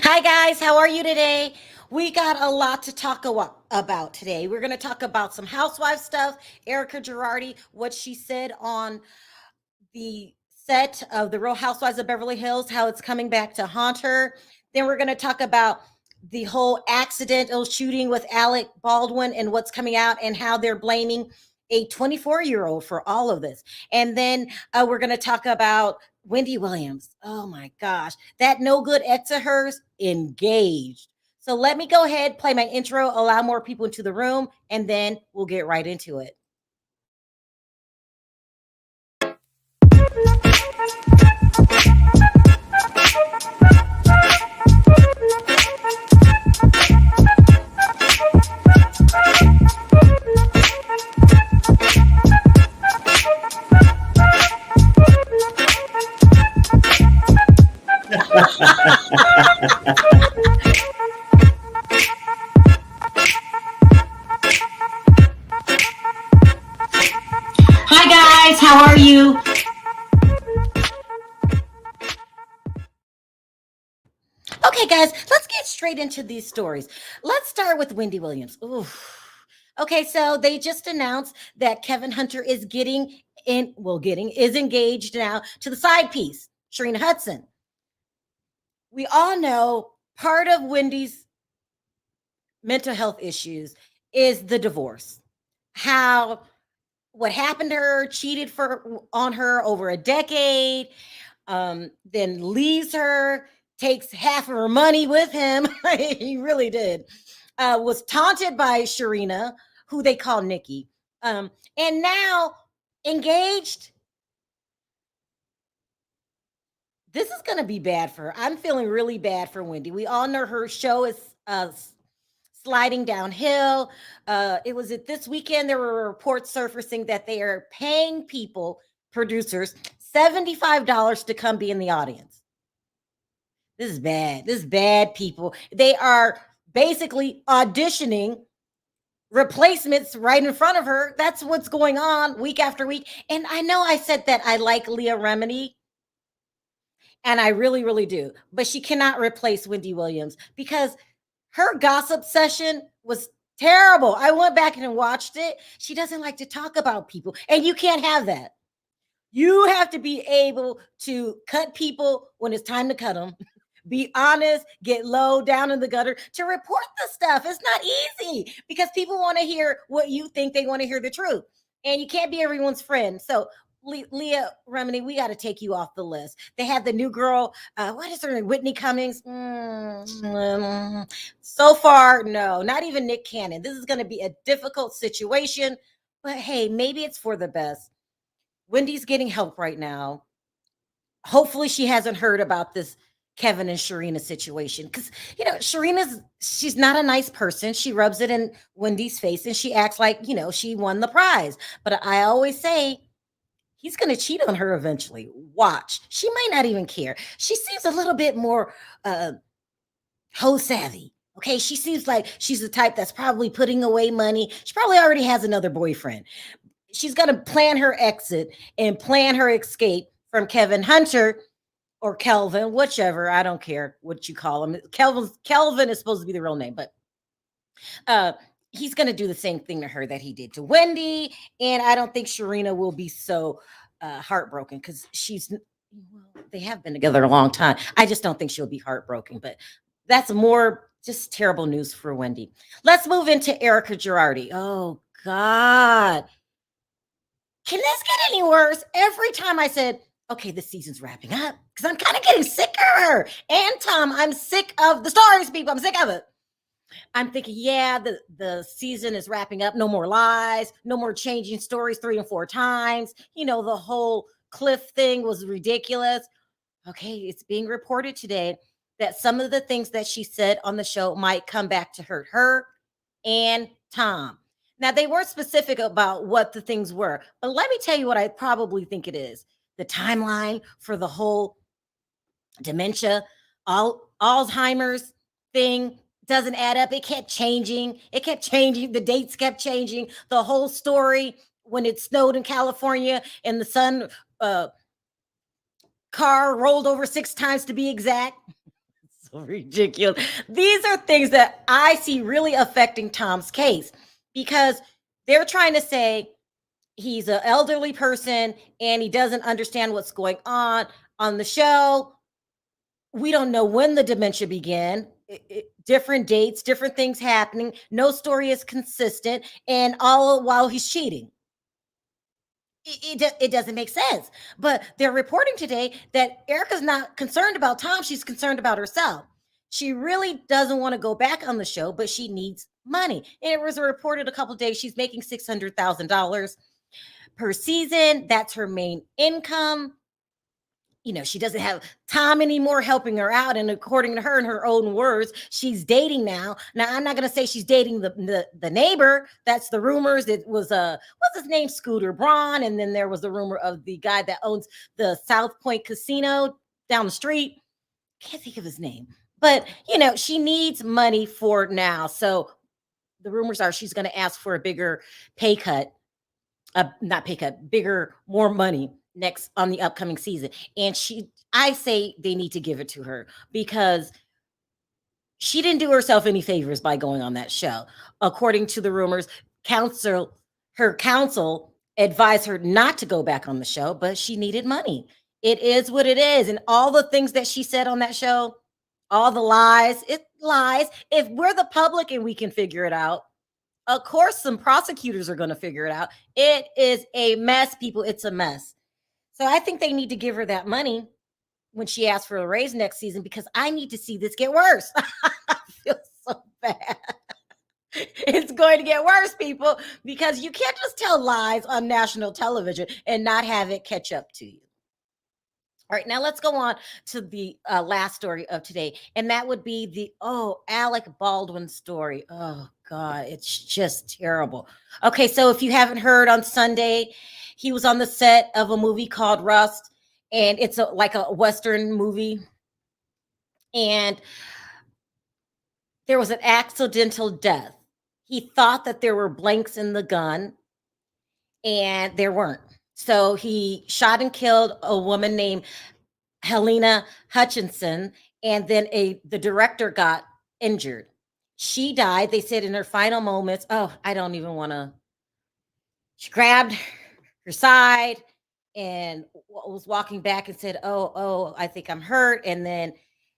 Hi, guys. How are you today? We got a lot to talk about today. We're going to talk about some housewife stuff. Erika Girardi, what she said on the set of The Real Housewives of Beverly Hills, how it's coming back to haunt her. Then we're going to talk about the whole accidental shooting with Alec Baldwin and what's coming out and how they're blaming a 24-year-old for all of this. And then we're going to talk about Wendy Williams. Oh my gosh, that no good ex of hers engaged. So let me go ahead, play my intro, allow more people into the room, and then we'll get right into it. Hi, guys. How are you? Okay, guys, let's get straight into these stories. Let's start with Wendy Williams. Ooh. Okay, so they just announced that Kevin Hunter is is engaged now to the side piece, Sharrell Hudson. We all know part of Wendy's mental health issues is the divorce. How what happened to her, cheated on her over a decade, then leaves her, takes half of her money with him. He really did. Was taunted by Sharina, who they call Nikki, and now engaged. This is going to be bad for her. I'm feeling really bad for Wendy. We all know her show is sliding downhill. It was at this weekend. There were reports surfacing that they are paying producers, $75 to come be in the audience. This is bad. This is bad, people. They are basically auditioning replacements right in front of her. That's what's going on week after week. And I know I said that I like Leah Remini, and I really, really do. But she cannot replace Wendy Williams because her gossip session was terrible. I went back and watched it. She doesn't like to talk about people, and you can't have that. You have to be able to cut people when it's time to cut them. Be honest, get low down in the gutter to report the stuff. It's not easy because people want to hear what you think. They want to hear the truth. And you can't be everyone's friend. So Leah Remini, we got to take you off the list. They had the new girl, what is her name? Whitney Cummings. So far, no, not even Nick Cannon. This is going to be a difficult situation, but hey, maybe it's for the best. Wendy's getting help right now. Hopefully, she hasn't heard about this Kevin and Sharina situation because she's not a nice person. She rubs it in Wendy's face and she acts like she won the prize. But I always say he's going to cheat on her eventually. Watch. She might not even care. She seems a little bit more hoe savvy. Okay, she seems like she's the type that's probably putting away money. She probably already has another boyfriend. She's going to plan her exit and plan her escape from Kevin Hunter or Kelvin, whichever. I don't care what you call him. Kelvin is supposed to be the real name, but he's going to do the same thing to her that he did to Wendy. And I don't think Sharina will be so heartbroken because they have been together a long time. I just don't think she'll be heartbroken, but that's more just terrible news for Wendy. Let's move into Erika Girardi. Oh, God. Can this get any worse? Every time I said, okay, this season's wrapping up because I'm kind of getting sick of her. And Tom, I'm sick of the stories, people. I'm sick of it. I'm thinking, yeah, the season is wrapping up. No more lies. No more changing stories 3 and 4 times. The whole Cliff thing was ridiculous. Okay, it's being reported today that some of the things that she said on the show might come back to hurt her and Tom. Now, they weren't specific about what the things were, but let me tell you what I probably think it is. The timeline for the whole dementia, Alzheimer's thing doesn't add up. It kept changing. The dates kept changing. The whole story when it snowed in California and the sun car rolled over 6 times to be exact. So ridiculous. These are things that I see really affecting Tom's case because they're trying to say he's an elderly person and he doesn't understand what's going on the show. We don't know when the dementia began. Different dates, different things happening. No story is consistent, and all while he's cheating. It doesn't make sense. But they're reporting today that Erika's not concerned about Tom. She's concerned about herself. She really doesn't want to go back on the show, but she needs money. And it was reported a couple of days she's making $600,000 per season. That's her main income. She doesn't have Tom anymore helping her out. And according to her, in her own words, she's dating now. Now, I'm not going to say she's dating the neighbor. That's the rumors. It was, what's his name? Scooter Braun. And then there was the rumor of the guy that owns the South Point Casino down the street. Can't think of his name. But, she needs money for now. So the rumors are she's going to ask for a bigger pay cut. Not pay cut, bigger, more money next on the upcoming season. And I say they need to give it to her because she didn't do herself any favors by going on that show. According to the rumors, her counsel advised her not to go back on the show, but she needed money. It is what it is. And all the things that she said on that show, all the lies, it lies. If we're the public and we can figure it out, of course, some prosecutors are going to figure it out. It is a mess, people. It's a mess. So I think they need to give her that money when she asks for a raise next season because I need to see this get worse. I feel so bad. It's going to get worse, people, because you can't just tell lies on national television and not have it catch up to you. All right, now let's go on to the last story of today, and that would be the Alec Baldwin story. Oh God, it's just terrible. Okay, so if you haven't heard, on Sunday, he was on the set of a movie called Rust, and it's like a Western movie, and there was an accidental death. He thought that there were blanks in the gun, and there weren't. So he shot and killed a woman named Halyna Hutchinson, and then the director got injured. She died, they said, in her final moments. I don't even want to. She grabbed her side and was walking back and said, oh, I think I'm hurt. And then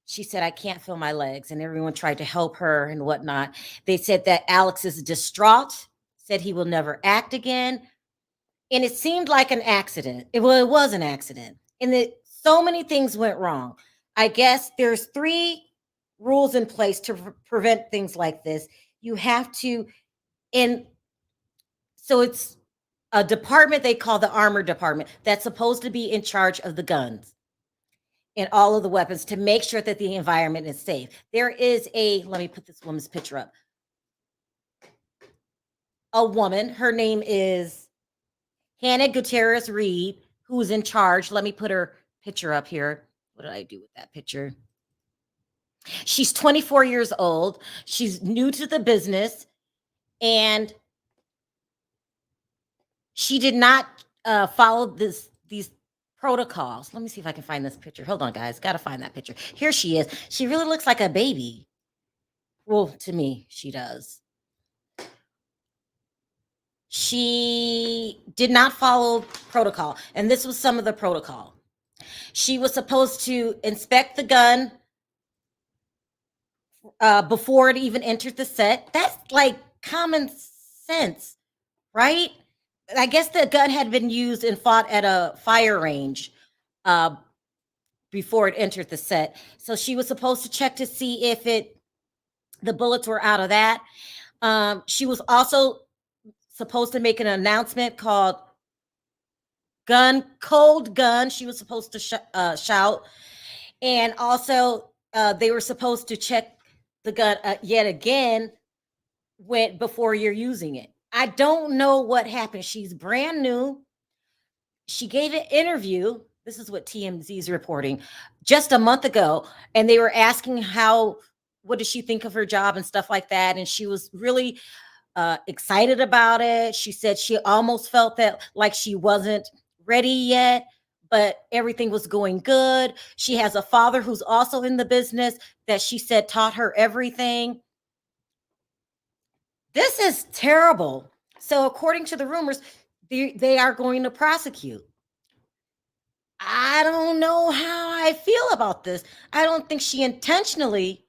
she said, I can't feel my legs. And everyone tried to help her and whatnot. They said that Alex is distraught, said he will never act again. And it seemed like an accident. It was an accident. And so many things went wrong. I guess there's 3 rules in place to prevent things like this. You have to, so it's a department they call the armor department that's supposed to be in charge of the guns and all of the weapons to make sure that the environment is safe. There is let me put this woman's picture up. A woman, her name is Hannah Gutierrez Reed, who is in charge. Let me put her picture up here. What did I do with that picture? She's 24 years old. She's new to the business, and she did not follow these protocols. Let me see if I can find this picture. Hold on, guys. Got to find that picture. Here she is. She really looks like a baby. Well, to me, she does. She did not follow protocol, and this was some of the protocol. She was supposed to inspect the gun before it even entered the set. That's like common sense, right? I guess the gun had been used and fought at a fire range before it entered the set. So she was supposed to check to see if the bullets were out of that. She was also supposed to make an announcement called cold gun. She was supposed to shout. And also they were supposed to check the gun yet again before you're using it. I don't know what happened. She's brand new. She gave an interview. This is what TMZ is reporting just a month ago. And they were asking what does she think of her job and stuff like that. And she was really excited about it. She said she almost felt that like she wasn't ready yet, but everything was going good. She has a father who's also in the business that she said taught her everything. This is terrible. So, according to the rumors, they are going to prosecute. I don't know how I feel about this. I don't think she intentionally,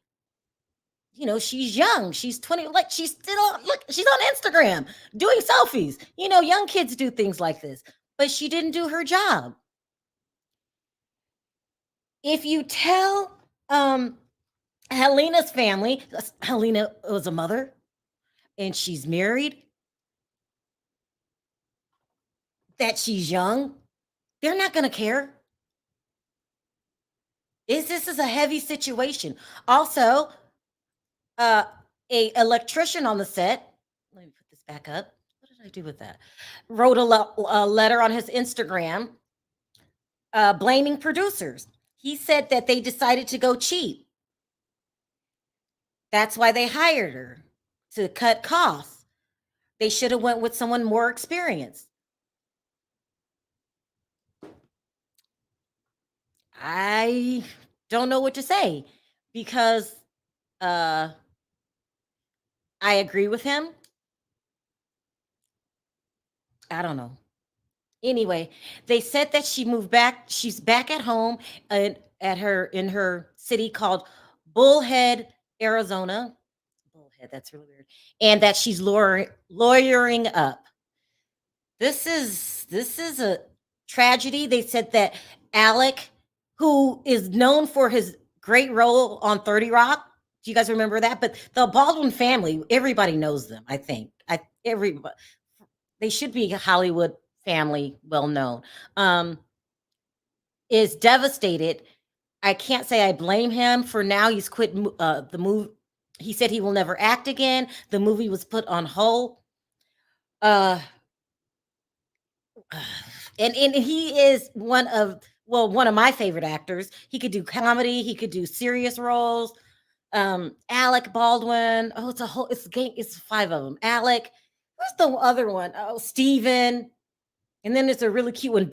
she's young. She's 20. Like, she's still look, she's on Instagram doing selfies. Young kids do things like this, but she didn't do her job. If you tell Halyna's family, Halyna was a mother and she's married, that she's young, they're not going to care. This is a heavy situation. Also, a electrician on the set, let me put this back up. What did I do with that? Wrote a letter on his Instagram blaming producers. He said that they decided to go cheap. That's why they hired her, to cut costs. They should have went with someone more experienced. I don't know what to say, because I agree with him. I don't know. Anyway, they said that she moved back. She's back at home in her city called Bullhead, Arizona. Bullhead, that's really weird. And that she's lawyering up. This is a tragedy. They said that Alec, who is known for his great role on 30 Rock, do you guys remember that? But the Baldwin family, everybody knows them, I think. Everybody, they should be a Hollywood family, well known, is devastated. I can't say I blame him. For now, he's quit the movie. He said he will never act again. The movie was put on hold. And he is one of my favorite actors. He could do comedy. He could do serious roles. Alec Baldwin. Oh, it's 5 of them. Alec. Who's the other one? Oh, Steven. And then there's a really cute one,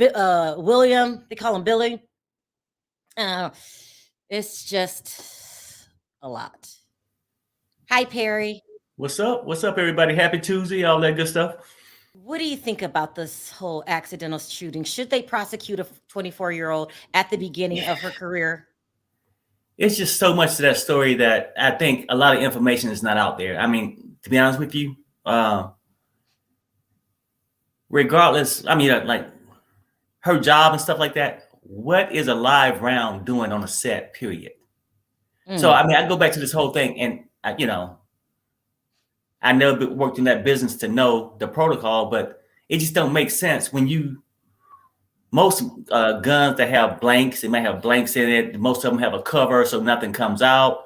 William. They call him Billy. It's just a lot. Hi, Perry. What's up? What's up, everybody? Happy Tuesday, all that good stuff. What do you think about this whole accidental shooting? Should they prosecute a 24-year-old at the beginning of her career? It's just so much to that story that I think a lot of information is not out there. I mean, to be honest with you, regardless, I mean, like her job and stuff like that, what is a live round doing on a set, period? So, I mean, I go back to this whole thing, and, I never worked in that business to know the protocol, but it just don't make sense when most guns that have blanks, they might have blanks in it. Most of them have a cover so nothing comes out.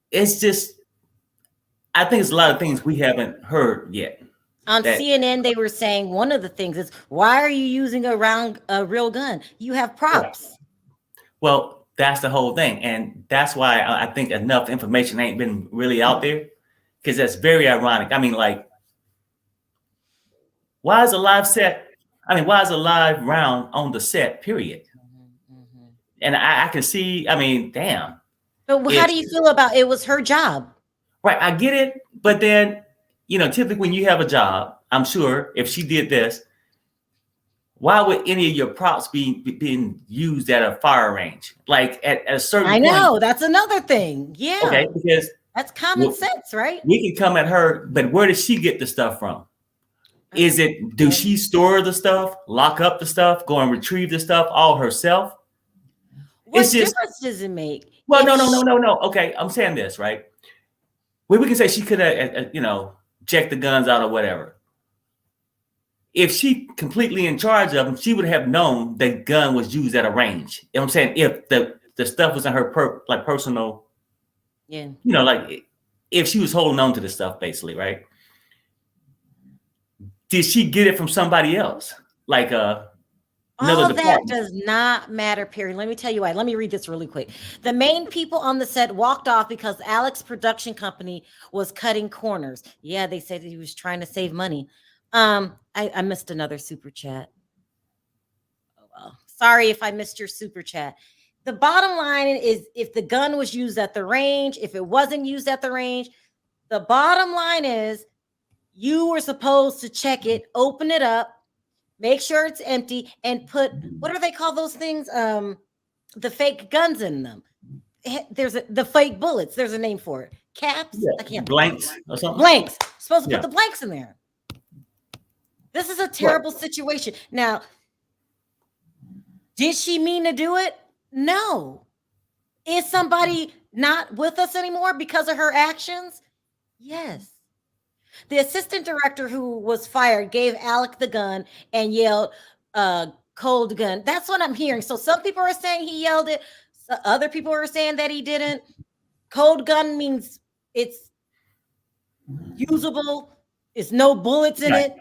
It's just, I think it's a lot of things we haven't heard yet. On CNN, they were saying one of the things is, why are you using a real gun? You have props. Yeah. Well, that's the whole thing. And that's why I think enough information ain't been really out there, because that's very ironic. I mean, like, why is a live round on the set, period? And I can see, I mean, damn. But how do you feel about it was her job? Right, I get it. But then, typically when you have a job, I'm sure if she did this, why would any of your props being used at a fire range? Like at a certain point. I know, that's another thing. Yeah. Okay, because that's common sense, right? We can come at her, but where does she get the stuff from? Do she store the stuff, lock up the stuff, go and retrieve the stuff all herself? What difference does it make? Well, no. Okay, I'm saying this, right? Well, we can say she could have, checked the guns out or whatever. If she completely in charge of them, she would have known the gun was used at a range. You know what I'm saying? If the stuff was in her personal, yeah, like if she was holding on to the stuff, basically, right? Did she get it from somebody else? Like all of that does not matter, Perry. Let me tell you why. Let me read this really quick. The main people on the set walked off because Alec's production company was cutting corners. Yeah, they said he was trying to save money. I missed another super chat. Sorry if I missed your super chat. The bottom line is if the gun was used at the range, if it wasn't used at the range, the bottom line is you were supposed to check it, open it up, make sure it's empty, and put, what do they call those things? The fake guns in them. There's the fake bullets. There's a name for it. Caps. Yeah. I can't. Blanks or something. Blanks. Supposed to Yeah. put the blanks in there. This is a terrible situation. Now, did she mean to do it? No. Is somebody not with us anymore because of her actions? Yes. The assistant director who was fired gave Alec the gun and yelled, cold gun. That's what I'm hearing. So some people are saying he yelled it. Other people are saying that he didn't. Cold gun means it's usable. It's no bullets in it.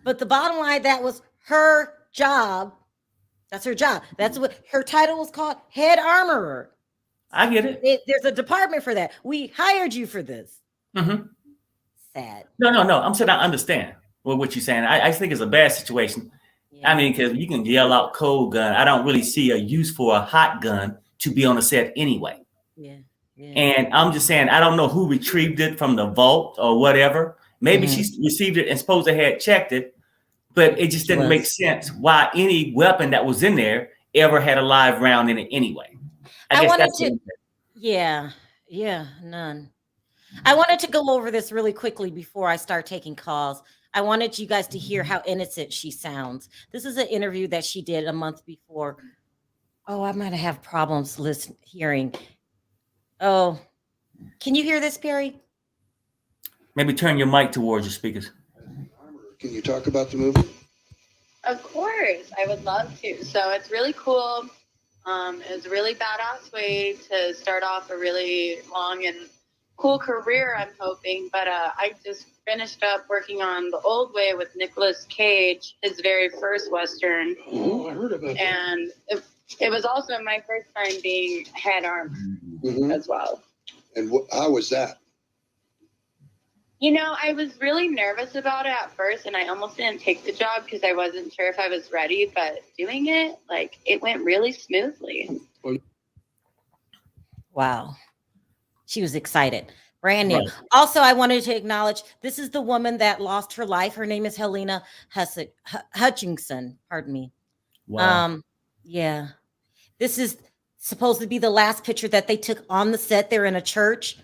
But the bottom line, that was her job. That's her job. That's what her title was called, head armorer. I get it. There's a department for that. We hired you for this. Mm-hmm. Sad. No. I'm saying I understand what you're saying. I think it's a bad situation. Yeah. I mean, because you can yell out cold gun. I don't really see a use for a hot gun to be on the set anyway. Yeah. And I'm just saying, I don't know who retrieved it from the vault or whatever. Maybe she received it and supposed to have checked it, but it just didn't make sense why any weapon that was in there ever had a live round in it anyway. I guess wanted to, none. I wanted to go over this really quickly before I start taking calls. I wanted you guys to hear how innocent she sounds. This is an interview that she did a month before. Oh, I might have problems hearing. Oh, can you hear this, Perry? Maybe turn your mic towards your speakers. Can you talk about the movie? Of course, I would love to. So it's really cool. It was a really badass way to start off a really long and cool career, I'm hoping. But I just finished up working on The Old Way with Nicolas Cage, his very first Western. Oh, I heard about that. And it was also my first time being head armor as well. And how was that? You know, I was really nervous about it at first, and I almost didn't take the job because I wasn't sure if I was ready. But doing it, it went really smoothly. Wow. She was excited. Brand new. Right. Also, I wanted to acknowledge this is the woman that lost her life. Her name is Halyna Hutchinson. Pardon me. Wow. Yeah. This is supposed to be the last picture that they took on the set. They're in a church.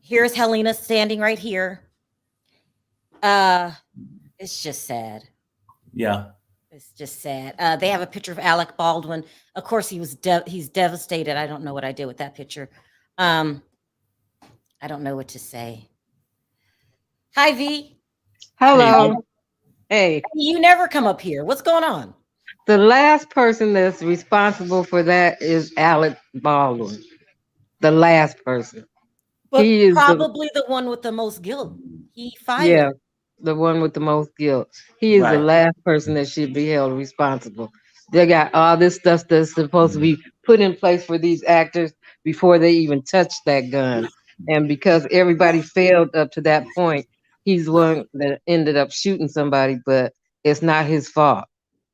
Here's Halyna standing right here. It's just sad. Yeah. It's just sad. They have a picture of Alec Baldwin. Of course, he's devastated. I don't know what I did with that picture. I don't know what to say. Hi, V. Hello. Hey. You never come up here. What's going on? The last person that's responsible for that is Alec Baldwin. The last person. But he is probably the one with the most guilt. He fired. Yeah, the one with the most guilt. He is the last person that should be held responsible. They got all this stuff that's supposed to be put in place for these actors before they even touch that gun. And because everybody failed up to that point, he's the one that ended up shooting somebody, but it's not his fault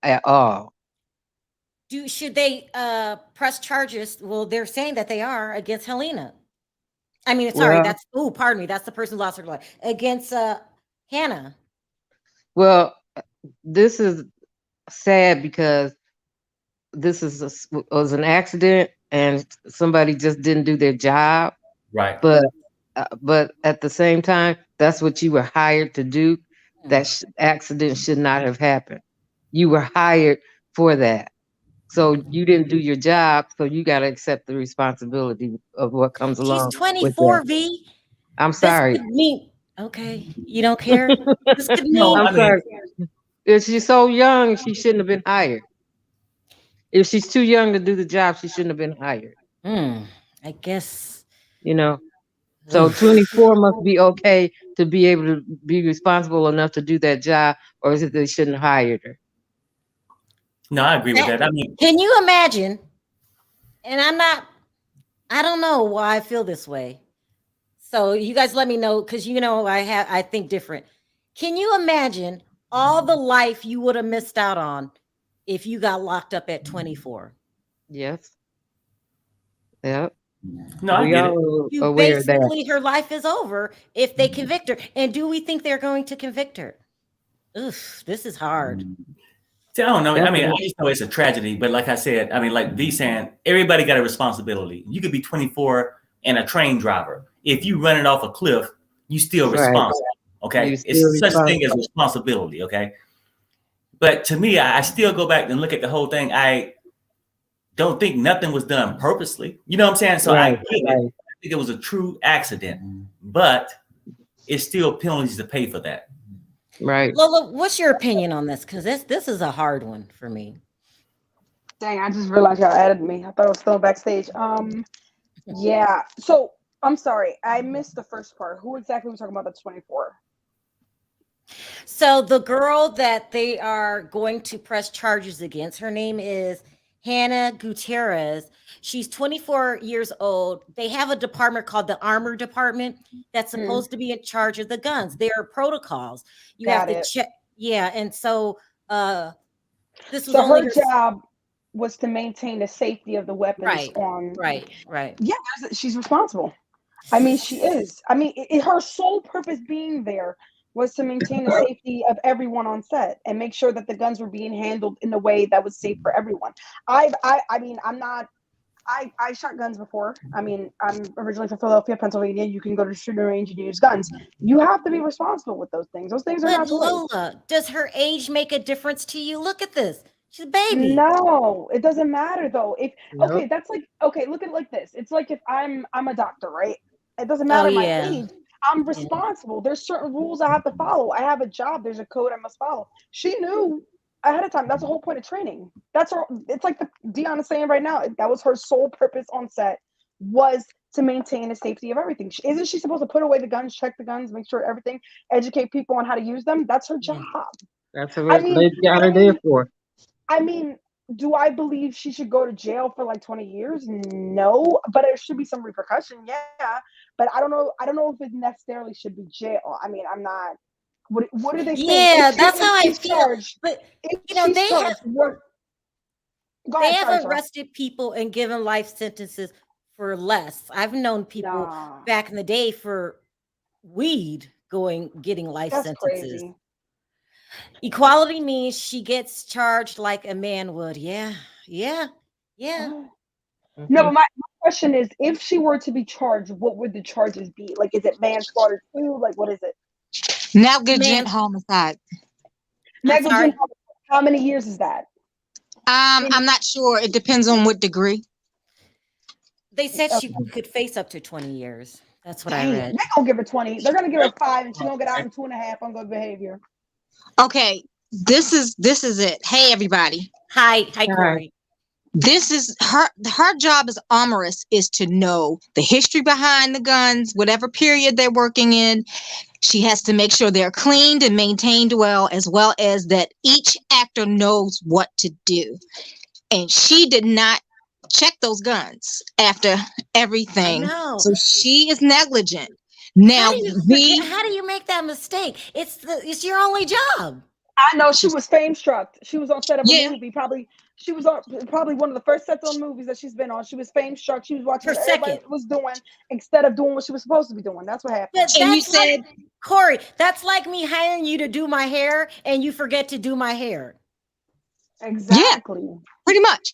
at all. Should they press charges? Well, they're saying that they are against Halyna. I mean, sorry, pardon me. That's the person who lost her life against Hannah. Well, this is sad because this was an accident and somebody just didn't do their job. Right. But at the same time, that's what you were hired to do. That accident should not have happened. You were hired for that. So you didn't do your job, so you got to accept the responsibility of what comes along. She's 24, V. I'm sorry. Okay, you don't care? This could mean. No, I'm sorry. If she's so young, she shouldn't have been hired. If she's too young to do the job, she shouldn't have been hired. I guess. So 24 must be okay to be able to be responsible enough to do that job, or is it they shouldn't have hired her? No, I agree with that. I mean, can you imagine? And I don't know why I feel this way. So you guys let me know, because I think different. Can you imagine all the life you would have missed out on if you got locked up at 24? Yes. Yep. No, I We get it. all You aware of that. basically, her life is over if they convict her. And do we think they're going to convict her? Oof, this is hard. See, I don't know. I mean, I Definitely. just know it's a tragedy, but like I said, I mean, like V saying, everybody got a responsibility. You could be 24 and a train driver. If you run it off a cliff, you still Right. responsible. Okay, You still it's such thing as responsible. responsibility. Okay, but to me, I still go back and look at the whole thing. I don't think nothing was done purposely. You know what I'm saying? So I Right. get it. Right. I think it was a true accident, but it's still penalties to pay for that. Right. Lola, what's your opinion on this? Because this is a hard one for me. Dang, I just realized y'all added me. I thought I was still backstage. Yeah. So I'm sorry, I missed the first part. Who exactly was talking about the 24? So the girl that they are going to press charges against, her name is Hannah Gutierrez. She's 24 years old. They have a department called the Armor Department that's supposed to be in charge of the guns. There are protocols. You have Got to it. check. Yeah. And so this was So only her job was to maintain the safety of the weapons Right. on. Right. Yeah, she's responsible. I mean, she is. I mean, her sole purpose being there was to maintain the safety of everyone on set and make sure that the guns were being handled in a way that was safe for everyone. I mean, I shot guns before. I mean, I'm originally from Philadelphia, Pennsylvania. You can go to the shooting range and use guns. You have to be responsible with those things. Those things are But not toys. Lola, does her age make a difference to you? Look at this. She's a baby. No, it doesn't matter though. If Nope. okay, that's like okay, look at it like this. It's like if I'm a doctor, right? It doesn't Oh matter my yeah. age. I'm responsible. There's certain rules I have to follow. I have a job. There's a code I must follow. She knew ahead of time. That's the whole point of training. That's her. It's like the Dion is saying right now. That was her sole purpose on set was to maintain the safety of everything. Isn't she supposed to put away the guns, check the guns, make sure everything, educate people on how to use them? That's her job. That's what they got her there for. I mean, do I believe she should go to jail for like 20 years? No, but there should be some repercussion. Yeah, but I don't know. I don't know if it necessarily should be jail. I mean, I'm not. What are they saying? Yeah, If that's how I she's feel. charged, But if you know, she's they charged, have Go they ahead, have sorry, Sharrell. arrested people and given life sentences for less. I've known people Nah, back in the day for weed getting life that's sentences. crazy. Equality means she gets charged like a man would. Yeah. No, but my question is, if she were to be charged, what would the charges be? Like, is it manslaughter too? Like, what is it? Negligent homicide. I'm sorry? Negligent. How many years is that? I'm not sure. It depends on what degree. They said she could face up to 20 years. That's what I Dang, read. they're gonna give her 20. They're gonna give her 5, and she's gonna get out in 2.5 on good behavior. Okay, this is it. Hey, everybody. Hi, Corey. This is her job as armorist is to know the history behind the guns, whatever period they're working in. She has to make sure they're cleaned and maintained well as that each actor knows what to do. And she did not check those guns after everything. So she is negligent. Now, how do you make that mistake? It's your only job. I know she was fame struck. She was on set of a movie. She was on probably one of the first sets on movies that she's been on. She was fame struck. She was watching what everybody was doing instead of doing what she was supposed to be doing. That's what happened. But and you said, Corey, that's like me hiring you to do my hair and you forget to do my hair. Exactly. Yeah, pretty much.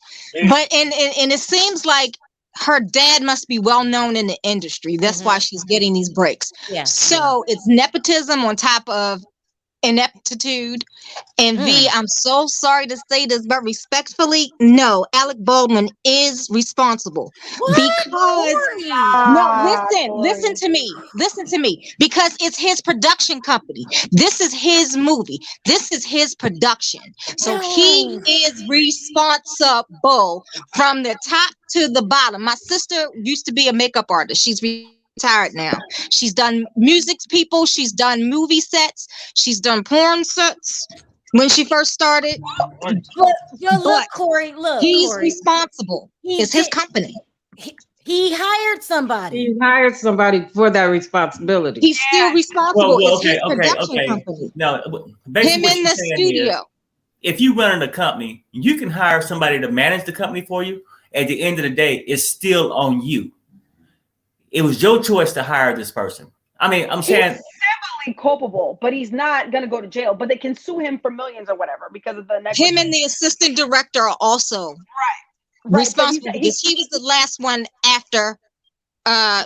But and it seems like her dad must be well known in the industry. That's why she's getting these breaks. Yeah. So it's nepotism on top of ineptitude. And V, I'm so sorry to say this, but respectfully, no, Alec Baldwin is responsible. Because listen to me, because it's his production company. This is his movie. This is his production. So he is responsible from the top to the bottom. My sister used to be a makeup artist. She's retired now. She's done music people. She's done movie sets. She's done porn sets when she first started. Look, Corey, he's responsible. It's his company. He hired somebody. He hired somebody for that responsibility. He's still responsible. Well, it's his production company. No, him in the studio. if you run a company, you can hire somebody to manage the company for you. At the end of the day, it's still on you. It was your choice to hire this person. I mean, I'm saying he's civilly culpable, but he's not going to go to jail. But they can sue him for millions or whatever because of the negligence. Him and the assistant director are also responsible because he was the last one after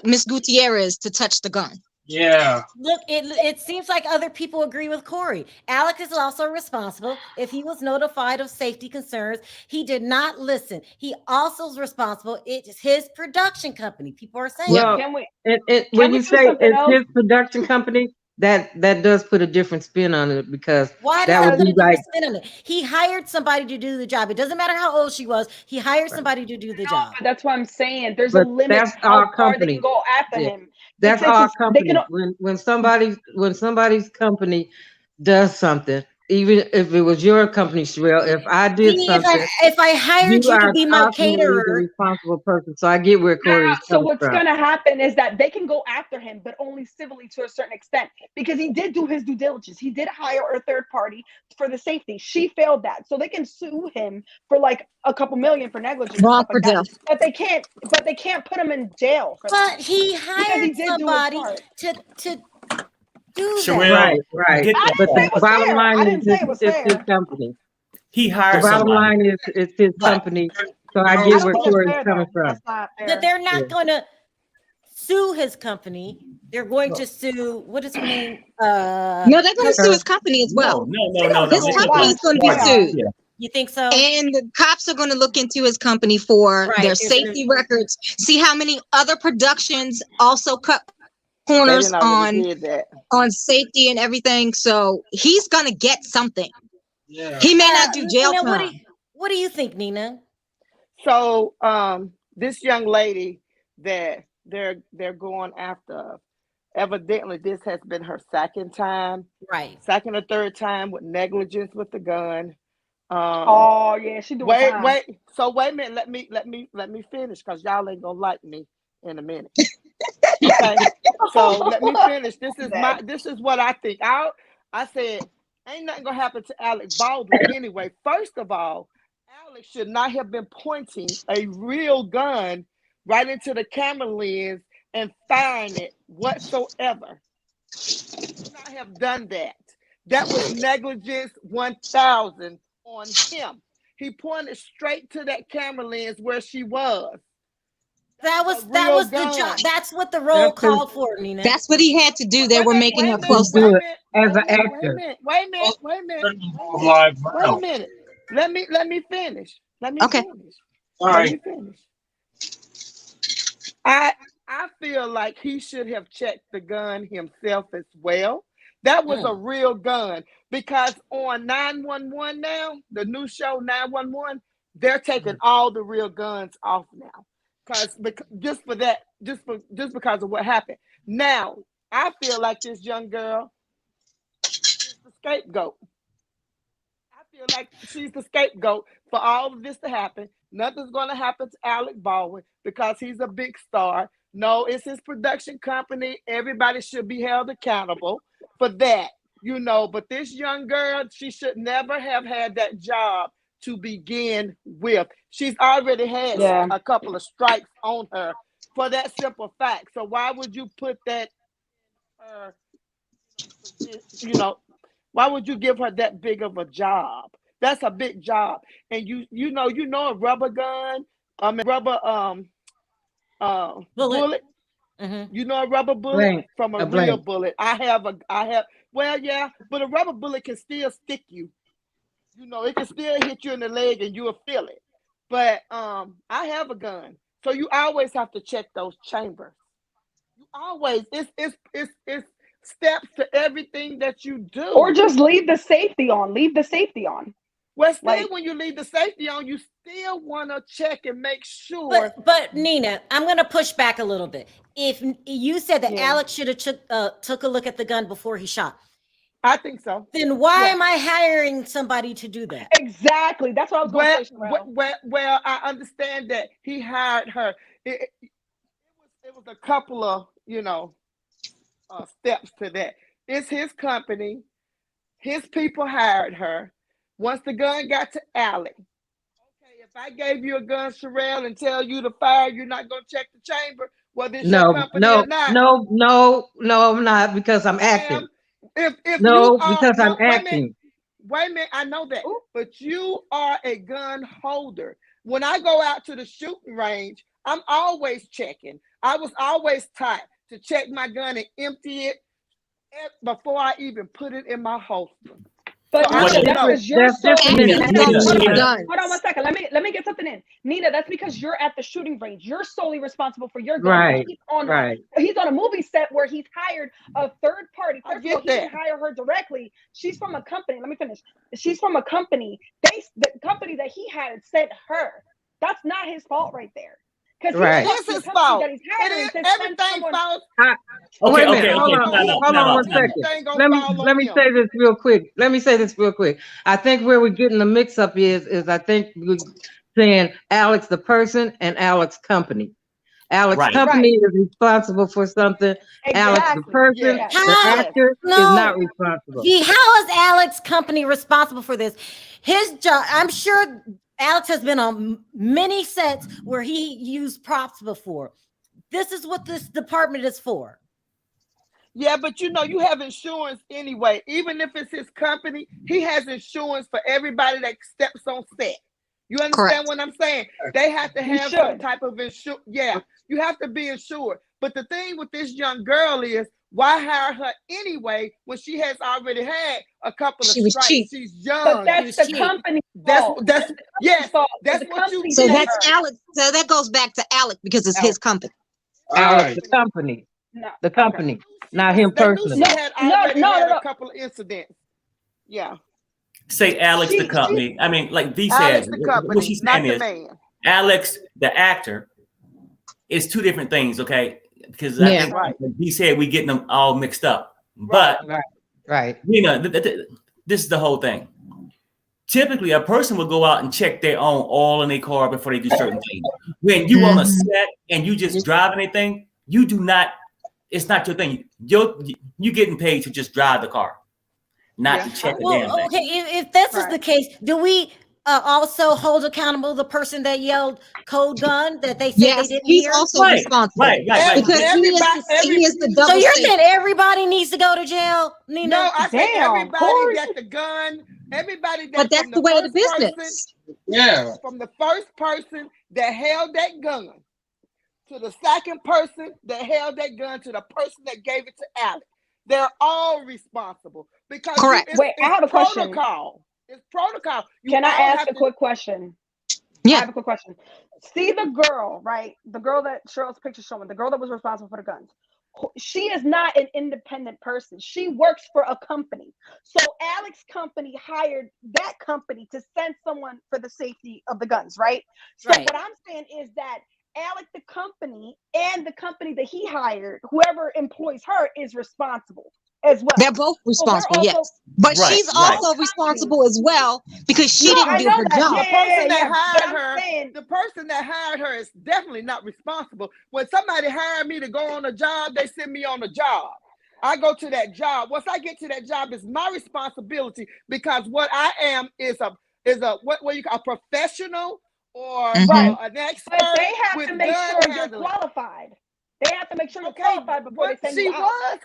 Miss Gutierrez to touch the gun. Yeah. Look, it seems like other people agree with Corey. Alec is also responsible. If he was notified of safety concerns, he did not listen. He also is responsible. It's his production company. People are saying, Well, Can we? when you say something it's else? his production company, that does put a different spin on it, because why that does would put be a different like, spin on it? He hired somebody to do the job. It doesn't matter how old she was. He hired somebody to do the job. But that's what I'm saying. There's but a limit that's how our far they company. can go after Yeah. him. That's It's our just- they company. can- When somebody's company does something, even if it was your company, Sharrell, if I did See, something, if I hired you to are be my ultimately the caterer, responsible person. So I get where Corey's So coming what's from. going to happen is that they can go after him, but only civilly to a certain extent, because he did do his due diligence. He did hire a third party for the safety. She failed that, so they can sue him for like a couple million for negligence and Wrong stuff like for that. death. But they can't put him in jail for that. but he Because hired he did do his somebody part. to do Sharrell, that. Right. get I that didn't say But it the was bottom fair. line I is didn't say it was it's his fair. company. He The hired bottom somebody. line is it's his But- company. So I I get don't where think it's Corey's fair, coming though. from. That's not fair. That they're not Yeah. going to sue his company. They're going to sue, what is her name? No, they're going to sue his company as well. No. His Because company is going to be Why? sued. Yeah. You think so? And the cops are going to look into his company for Right, their they're safety records, see how many other productions also cut corners on safety and everything. So he's going to get something. Yeah. He may not do jail Nina, time. what do you think, Nina? So this young lady that they're going after, evidently this has been her second or third time with negligence with the gun. Oh yeah, she doing time. Wait a minute, let me finish, because y'all ain't gonna like me in a minute. Okay, so let me finish. This is what I think. I said ain't nothing gonna happen to Alec Baldwin anyway. First of all, Alec should not have been pointing a real gun right into the camera lens and firing it whatsoever. He should not have done that. That was negligence 1000 on him. He pointed straight to that camera lens where she was. That was the job. That's what the role called for, Nina. That's what he had to do. They were making her closer. do it as an actor. Wait a minute. Let me finish. Okay. Let me finish. I feel like he should have checked the gun himself as well. That was a real gun, because on 911 now, the new show 911, they're taking all the real guns off now, because because of what happened. Now I feel like this young girl is the scapegoat. I feel like she's the scapegoat for all of this to happen. Nothing's going to happen to Alec Baldwin because he's a big star. No, it's his production company. Everybody should be held accountable for that, But this young girl, she should never have had that job to begin with. She's already had a couple of strikes on her for that simple fact. So why would you put that why would you give her that big of a job? That's a big job. And you know a rubber gun, rubber bullet. Mm-hmm. You know a rubber bullet Blank. from a real bullet. I have but a rubber bullet can still stick you. It can still hit you in the leg and you'll feel it. But I have a gun. So you always have to check those chambers. You always it's steps to everything that you do. Or just leave the safety on. Well, still, when you leave the safety on, you still want to check and make sure. But Nina, I'm going to push back a little bit. If you said that Alex should have took a look at the gun before he shot, I think so. Then why am I hiring somebody to do that? Exactly. That's what I was going to say. Well, I understand that he hired her. It was a couple of steps to that. It's his company. His people hired her. once the gun got to Alec, okay, if I gave you a gun, Sharrell, and tell you to fire, you're not going to check the chamber, whether it's your company or not. No, I'm not, because I'm acting. If No, you are, because I'm wait a acting. minute, I know that, but you are a gun holder. When I go out to the shooting range, I'm always checking. I was always taught to check my gun and empty it before I even put it in my holster. But So Nina, that's because you're so. Hold on 1 second. Let me get something in. Nina, that's because you're at the shooting range. You're solely responsible for your gun. Right. He's on a movie set where he's hired a third party. First of all, he didn't hire her directly. She's from a company. Let me finish. She's from a company. The company that he hired sent her. That's not his fault right there. Right. It's his fault. Everything falls. Wait a minute. Hold on 1 second. Let me say this real quick. I think where we're getting the mix up is I think we're saying Alex the person and Alex company. Alex company is responsible for something. Alex the person, the actor, is not responsible. How is Alex company responsible for this? His job, I'm sure Alex has been on many sets where he used props before. This is what this department is for. Yeah, but you have insurance anyway. Even if it's his company, he has insurance for everybody that steps on set. You understand what I'm saying? They have to have some type of insurance. Yeah, you have to be insured. But the thing with this young girl is, why hire her anyway when she has already had a couple of strikes? Cheap. She's young. But that's the company. That's what you. So that's Alec. So that goes back to Alec because it's his company. Alex the company. The company, not him personally. She had already had a couple of incidents. Yeah. Say Alex the company. I mean, like V said, what she's saying is Alex the actor is two different things, okay? Because I think he said we getting them all mixed up. But this is the whole thing. Typically, a person will go out and check their own oil in their car before they do certain things. When you on a set and you just drive anything, you do not. It's not your thing. You're getting paid to just drive the car, not to check the damn thing. Okay, if this is the case, do we also hold accountable the person that yelled "code gun" that they said they didn't hear? He's also responsible. Right. Because he is the double. So you're saying everybody needs to go to jail, Nina? No, I said everybody got the gun. Everybody that. But that's the way of the business. From the first person that held that gun to the second person that held that gun to the person that gave it to Alex, they're all responsible because Wait, I have a question. It's protocol. Can I ask a quick question? Yeah. I have a quick question. See the girl, right? The girl that Sharrell's picture showing, the girl that was responsible for the guns. She is not an independent person. She works for a company. So Alex's company hired that company to send someone for the safety of the guns, right? So what I'm saying is that Alec, the company, and the company that he hired, whoever employs her, is responsible as well. They're both responsible, yes. But she's also responsible as well because she didn't do her job. The person that hired her is definitely not responsible. When somebody hired me to go on a job, they send me on a job. I go to that job. Once I get to that job, it's my responsibility because what I am is a what you call a professional or an expert. But they have to make sure you're qualified. They have to make sure you're qualified before they send you out.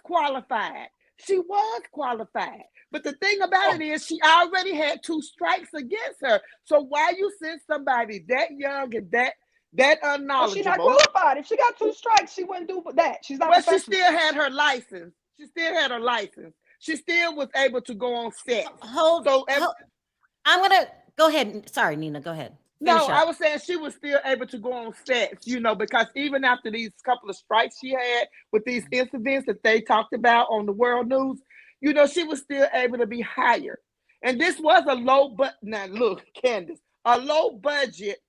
She was qualified. But the thing about it is she already had 2 strikes against her. So why you send somebody that young and that unknowledgeable? Well, she's not qualified. If she got 2 strikes, she wouldn't do that. She's not. But she still had her license. She still was able to go on set. I'm gonna go ahead. Sorry, Nina, go ahead. I was saying she was still able to go on sets, because even after these couple of strikes she had with these incidents that they talked about on the world news, she was still able to be hired. And this was a low now look, Candace, a low budget.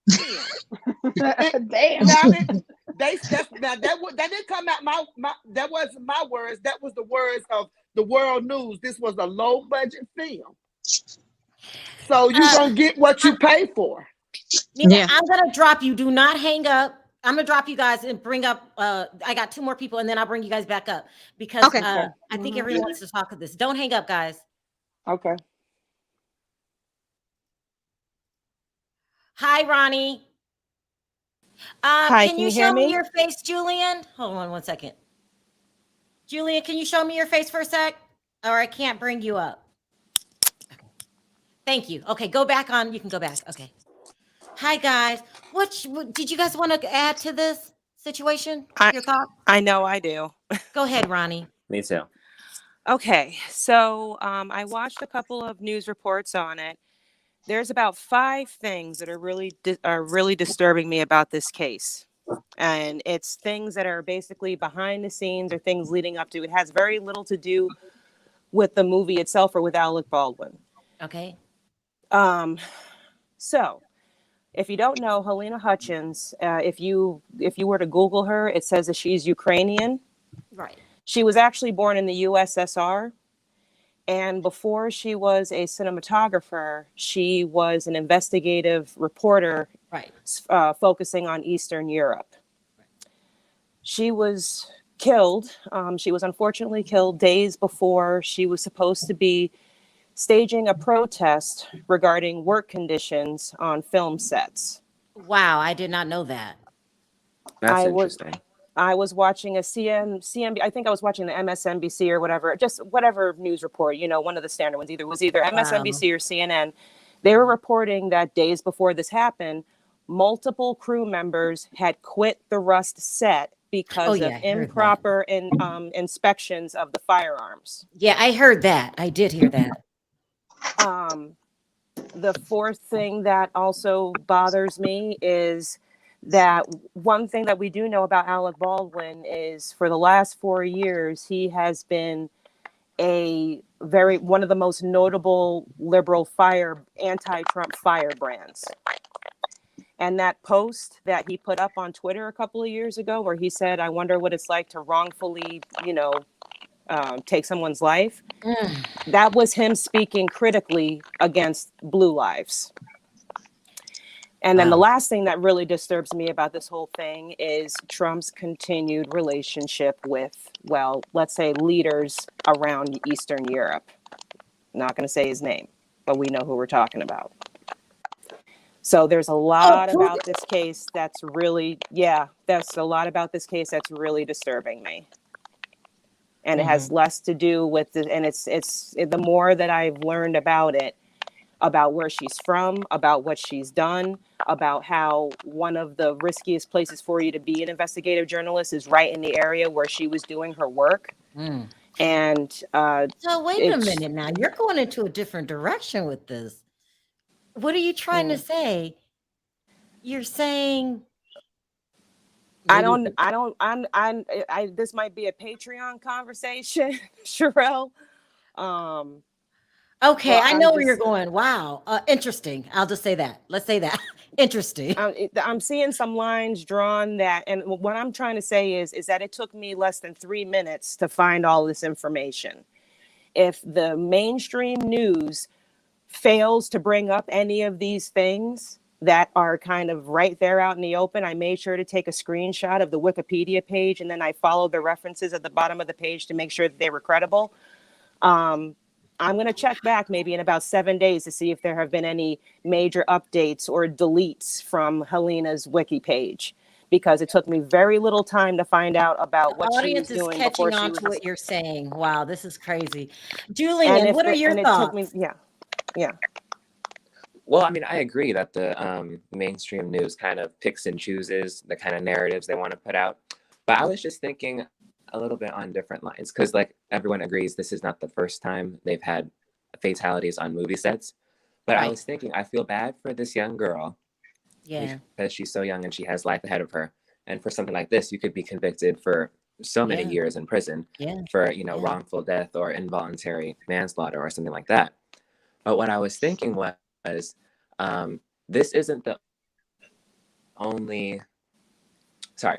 Damn. That didn't come out that wasn't my words. That was the words of the world news. This was a low budget film. So you're going to get what you pay for. Nina, I'm going to drop you. Do not hang up. I'm going to drop you guys and bring up, I got 2 more people and then I'll bring you guys back up because I think everyone wants to talk of this. Don't hang up, guys. Okay. Hi, Ronnie. Hi, Can can you you hear show me me? your face, Julian? Hold on one second. Julian, can you show me your face for a sec? Or I can't bring you up. Okay. Thank you. Okay, go back on. You can go back. Okay. Hi, guys. What did you guys want to add to this situation? I Your thought? I know I do. Go ahead, Ronnie. Me too. Okay, so I watched a couple of news reports on it. There's about 5 things that are really disturbing me about this case, and it's things that are basically behind the scenes or things leading up to. It has very little to do with the movie itself or with Alec Baldwin. Okay. So if you don't know Halyna Hutchins, if you were to Google her, it says that she's Ukrainian. Right. She was actually born in the USSR. And before she was a cinematographer, she was an investigative reporter, Right. focusing on Eastern Europe. She was killed. She was unfortunately killed days before she was supposed to be staging a protest regarding work conditions on film sets. Wow, I did not know that. That's interesting. I was watching a CNBC, I think I was watching the MSNBC or whatever, just whatever news report, one of the standard ones, either MSNBC or CNN. They were reporting that days before this happened, multiple crew members had quit the Rust set because of improper inspections of the firearms. Yeah, I heard that. I did hear that. The fourth thing that also bothers me is that one thing that we do know about Alec Baldwin is for the last 4 years, he has been one of the most notable liberal anti-Trump firebrands. And that post that he put up on Twitter a couple of years ago where he said, I wonder what it's like to wrongfully, take someone's life. That was him speaking critically against blue lives. And then the last thing that really disturbs me about this whole thing is Trump's continued relationship with, well, let's say leaders around Eastern Europe. I'm not going to say his name, but we know who we're talking about. So there's a lot about this case that's really disturbing me. And it has less to do with it. And it's the more that I've learned about it, about where she's from, about what she's done, about how one of the riskiest places for you to be an investigative journalist is right in the area where she was doing her work. And so wait a minute now. You're going into a different direction with this. What are you trying to say? You're saying this might be a Patreon conversation, Sharrell. Okay, I know where you're going. Wow. Interesting. I'll just say that. Let's say that. Interesting. I'm seeing some lines drawn and what I'm trying to say is that it took me less than 3 minutes to find all this information. If the mainstream news fails to bring up any of these things that are kind of right there out in the open, I made sure to take a screenshot of the Wikipedia page, and then I followed the references at the bottom of the page to make sure that they were credible. I'm going to check back maybe in about 7 days to see if there have been any major updates or deletes from Halyna's wiki page, because it took me very little time to find out about what she was doing. The audience is catching on to what you're saying. Wow, this is crazy. Julian, what are your thoughts? Yeah. Well, I mean, I agree that the mainstream news kind of picks and chooses the kind of narratives they want to put out. But I was just thinking a little bit on different lines, because like everyone agrees this is not the first time they've had fatalities on movie sets. But I was thinking, I feel bad for this young girl. Yeah. Because she's so young and she has life ahead of her. And for something like this, you could be convicted for so many years in prison for, wrongful death or involuntary manslaughter or something like that. But what I was thinking was, this isn't the only,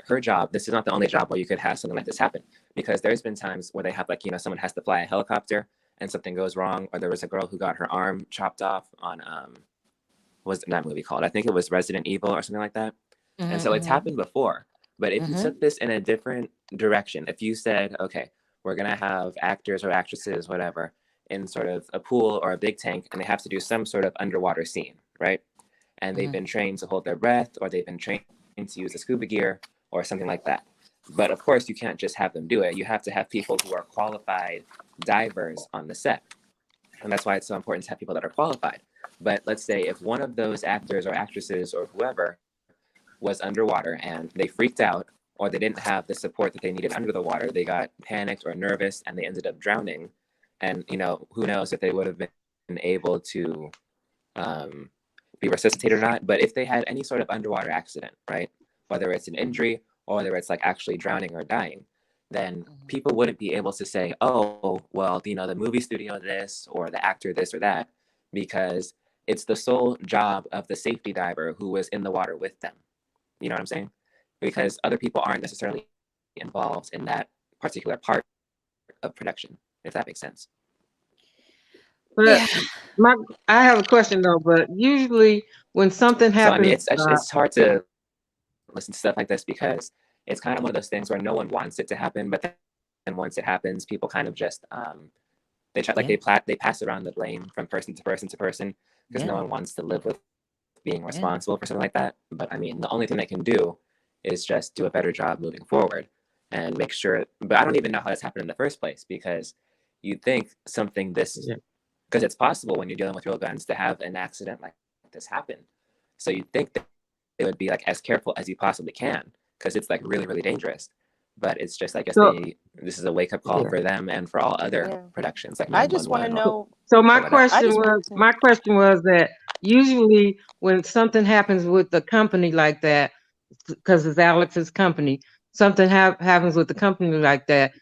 her job. This is not the only job where you could have something like this happen, because there's been times where they have someone has to fly a helicopter and something goes wrong, or there was a girl who got her arm chopped off on, what was that movie called? I think it was Resident Evil or something like that. And so it's happened before. But if you took this in a different direction, if you said, okay, we're going to have actors or actresses, whatever, in sort of a pool or a big tank, and they have to do some sort of underwater scene, right? and they've been trained to hold their breath, or they've been trained to use the scuba gear or something like that. But of course, you can't just have them do it. You have to have people who are qualified divers on the set. And that's why it's so important to have people that are qualified. But let's say if one of those actors or actresses or whoever was underwater and they freaked out, or they didn't have the support that they needed under the water, they got panicked or nervous and they ended up drowning. And, you know, who knows if they would have been able to be resuscitated or not. But if they had any sort of underwater accident, right, whether it's an injury or whether it's like actually drowning or dying, then people wouldn't be able to say, oh, well, you know, the movie studio this or the actor this or that, because it's the sole job of the safety diver who was in the water with them. You know what I'm saying? Because other people aren't necessarily involved in that particular part of production, if that makes sense. But I have a question though, but usually when something happens, So I mean, it's hard to listen to stuff like this because it's kind of one of those things where no one wants it to happen, but then once it happens, people kind of just they try they pass around the blame from person to person to person because no one wants to live with being responsible for something like that. But I mean, the only thing they can do is just do a better job moving forward and make sure. But I don't even know how this happened in the first place, because you'd think something this, because it's possible when you're dealing with real guns to have an accident like this happen. So you'd think that it would be like as careful as you possibly can, because it's like really, really dangerous. But it's just, I guess this is a wake up call for them and for all other productions. Like I just want to know. So my question was that usually when something happens with the company like that, because it's Alex's company, something happens with the company like that,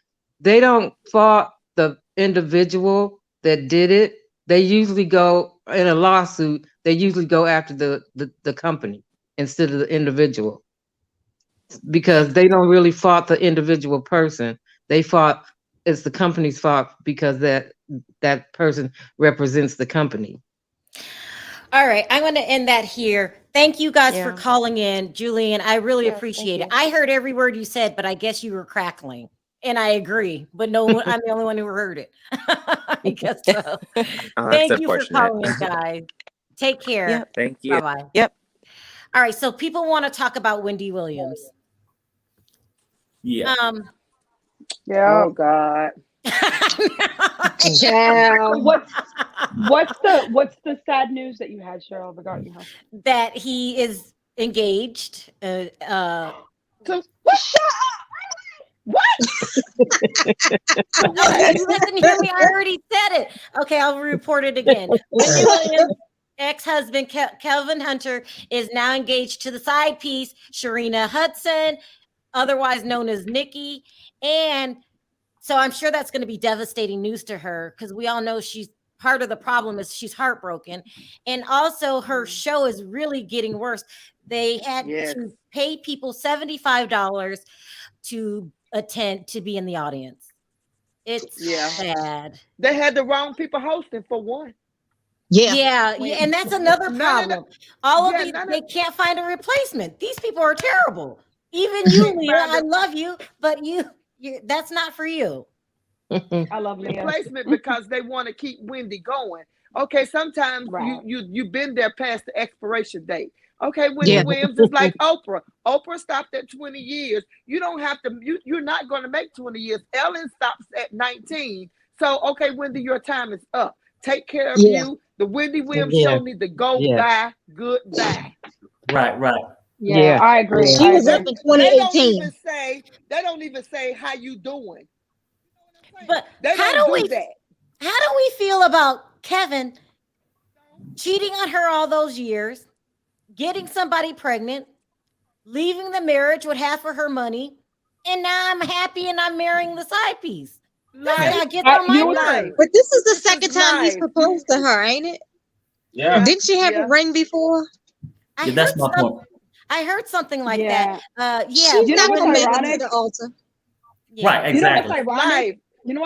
they don't fault the individual that did it. They usually go in a lawsuit. They usually go after the company instead of the individual, because they don't really fault the individual person. They fought, it's the company's fault because that person represents the company. All right, I'm going to end that here. Thank you guys for calling in, Julian. I really appreciate it. I heard every word you said, but I guess you were crackling, and I agree. But no, I'm the only one who heard it. I guess so. Thank you for calling in, guys. Take care. Yep. Thank you. Bye-bye. Yep. All right, so people want to talk about Wendy Willliams. Yeah. Oh God. What's the sad news that you had, Sharrell, regarding her? That he is engaged. What? No, you didn't hear me. I already said it. Okay, I'll report it again. Wendy Willliams' ex-husband Kelvin Hunter is now engaged to the side piece Halyna Hutchinson, otherwise known as Nikki, and so I'm sure that's going to be devastating news to her, because we all know she's part of the problem is she's heartbroken. And also her show is really getting worse. They had to pay people $75 to attend, to be in the audience. It's sad. They had the wrong people hosting for one. Yeah. And that's another problem. All of these, they can't find a replacement. These people are terrible. Even you, Leah, I love you, but you that's not for you. I love Leah. Replacement because they want to keep Wendy going. Okay, sometimes you've been there past the expiration date. Okay, Wendy Williams is like Oprah. Oprah stopped at 20 years. You don't have to. You're not going to make 20 years. Ellen stops at 19. So okay, Wendy, your time is up. Take care of you. The Wendy Williams show needs to go die. Goodbye. Right. Yeah, I agree. She was up in 2018. They don't even say how you doing. But they how don't do we that. How do we feel about Kevin cheating on her all those years, getting somebody pregnant, leaving the marriage with half of her money, and now I'm happy and I'm marrying the side piece? That gets on my nerves. But this is the second time he's proposed to her, ain't it? Yeah. Didn't she have a ring before? That's my point. I heard something like that. She's you know not what's gonna make it ironic? to the altar. Right, exactly. You know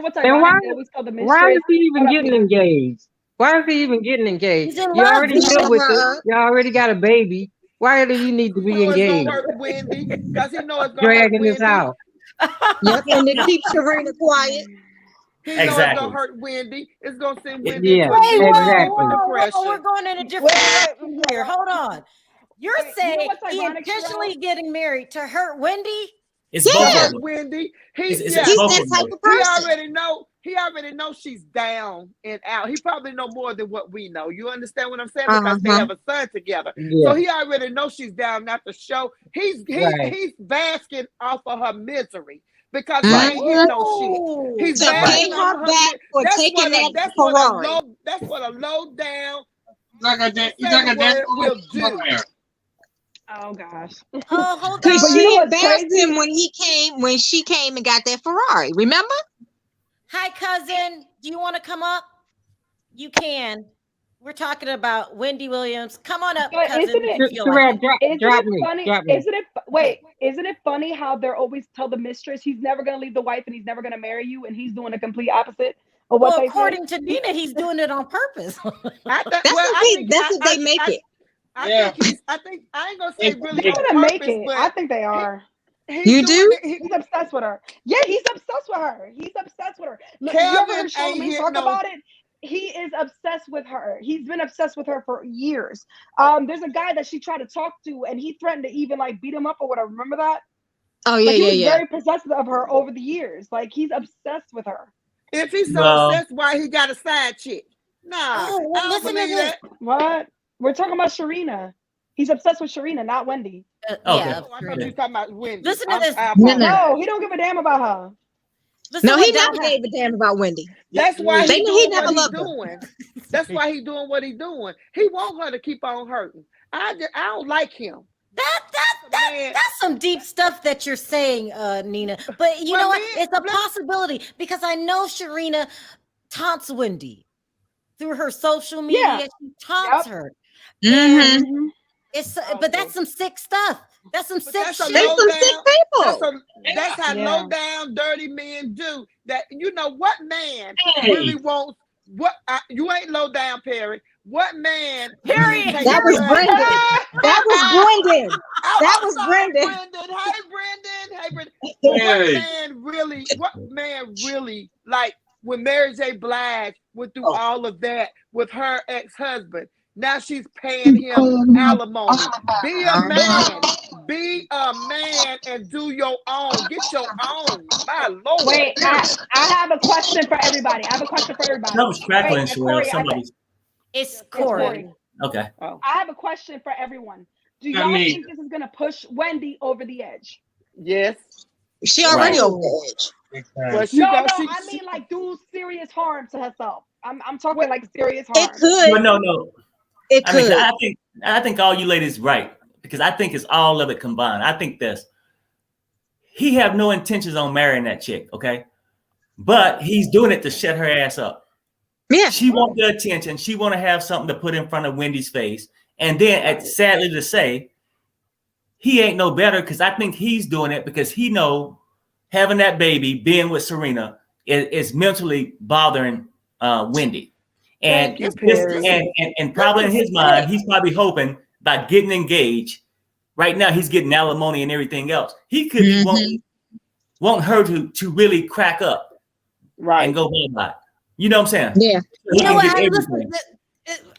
what's ironic? They always call the why is he even getting engaged? Why is he even getting engaged? You already live with it. You already got a baby. Why do you need to be engaged? Wendy, because he knows it's dragging this out. Yep, and to keep Serena quiet. He know it's Exactly. gonna hurt Wendy. It's gonna send Wendy Yeah, into a deep, exactly. deep depression. We're going in a different direction here. Hold on. You're Wait, you know saying what's he ironic, intentionally Sharrell? getting married to hurt Wendy? It's both of Hurt them. Wendy. It's Yeah. He's both that of type them. of person. He already knows she's down and out. He probably know more than what we know. You understand what I'm saying? Because they have a son together. Yeah. So he already knows she's down at the show. He's basking off of her misery because he ain't hit no shit. He's To pay basking off her of back for taking that Ferrari. That's what a low down will do. Oh gosh. Oh, hold Because on. you know she what's embarrassed crazy? him when she came and got that Ferrari. Remember? Hi, cousin. Do you want to come up? You can. We're talking about Wendy Williams. Come on up, But cousin. isn't if it- you feel like it. Drop me. Isn't it funny how they're always tell the mistress he's never gonna leave the wife and he's never gonna marry you, and he's doing a complete opposite of what Well, they according say? to Nina, he's doing it on purpose. That's what they make it. I think I ain't gonna say really He's on gonna make purpose, it. but I think they are. You do? He's obsessed with her. Yeah, he's obsessed with her. He's obsessed with her. Look, you Kevin ever heard ain't Charlamagne hit talk no- about it? He is obsessed with her. He's been obsessed with her for years. There's a guy that she tried to talk to, and he threatened to even like beat him up or whatever. Remember that? Oh yeah, Like, he was yeah. very possessive of her over the years. Like, he's obsessed with her. If he's so Well- obsessed, why he got a side chick? Nah, Oh, well, I don't listen to believe this. that. What? We're talking about Sharina. He's obsessed with Sharina, not Wendy. Yeah, Oh, I thought you were talking about Wendy. Listen to this. I apologize. No, he don't give a damn about her. Listen No, what he never Donna- gave a damn about Wendy. That's why They he know he doing never what he loved her. doing. That's why he doing what he doing. He want her to keep on hurting. I don't like him. That's some deep stuff that you're saying, Nina. But you know what? It's a possibility because I know Sharina taunts Wendy through her social media. Yeah. She taunts her. Mm-hmm. And it's but that's some sick stuff. That's some sick That's a shit. low down- people. That's how Yeah. low down, dirty men do. That you know what man Hey. really wants what? You ain't low down, Perry. What man? Period. really takes That was care of- Brendan. That was Brendan. That was Brendan. Hey, Brendan. Hey, Brendan. Hey. What man really like when Mary J. Blige went through all of that with her ex-husband? Now she's paying him alimony. Be a man. Be a man and do your own. Get your own. My Lord. Wait, I have a question for everybody. I have a question for everybody. That was crackling, Wait, Sharrell. Corey, Somebody's It's Corey. Corey. okay. I have a question for everyone. Do I y'all mean- think this is gonna push Wendy over the edge? Yes. She already Right. over the edge. Well, she No, got, I mean like do serious harm to herself. I'm talking like serious harm. It could. Well, no. It I mean, could. I think all you ladies right because I think it's all of it combined. I think this. He have no intentions on marrying that chick, okay? But he's doing it to shut her ass up. Yeah. She want the attention. She want to have something to put in front of Wendy's face. And then, sadly to say, he ain't no better because I think he's doing it because he know having that baby, being with Serena, is mentally bothering Wendy. And, Thank you, Perry. and probably in his mind, he's probably hoping by getting engaged. Right now, he's getting alimony and everything else. He could want her to really crack up, right, and go bye. You know what I'm saying? Yeah. You know what? Everything.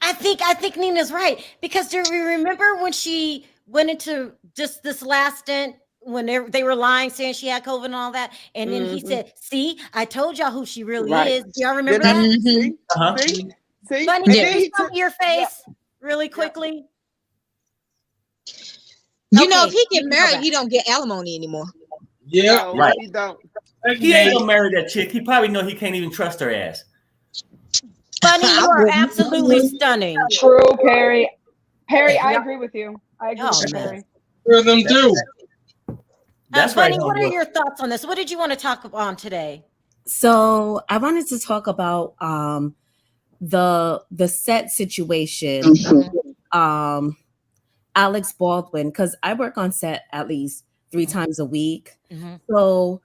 I think Nina's right because do you remember when she went into just this last stint when they were lying, saying she had COVID and all that, and then he said, "See, I told y'all who she really is." Do y'all remember that? See? Uh-huh. See? Bunny, And can then you he show took- me your face really quickly? You know, Okay, if he get you can go married, back. he don't get alimony anymore. Yeah. No, Right. he don't. He ain't gonna marry that chick. He probably know he can't even trust her ass. Bunny, you are wouldn't. absolutely stunning. True, Perry. Perry, I agree with you. I agree with you, man. Perry. For them too. That's right. Bunny, what are homeboy. your thoughts on this? What did you want to talk on today? So I wanted to talk about the set situation. Alex Baldwin, because I work on set at least 3 times a week. So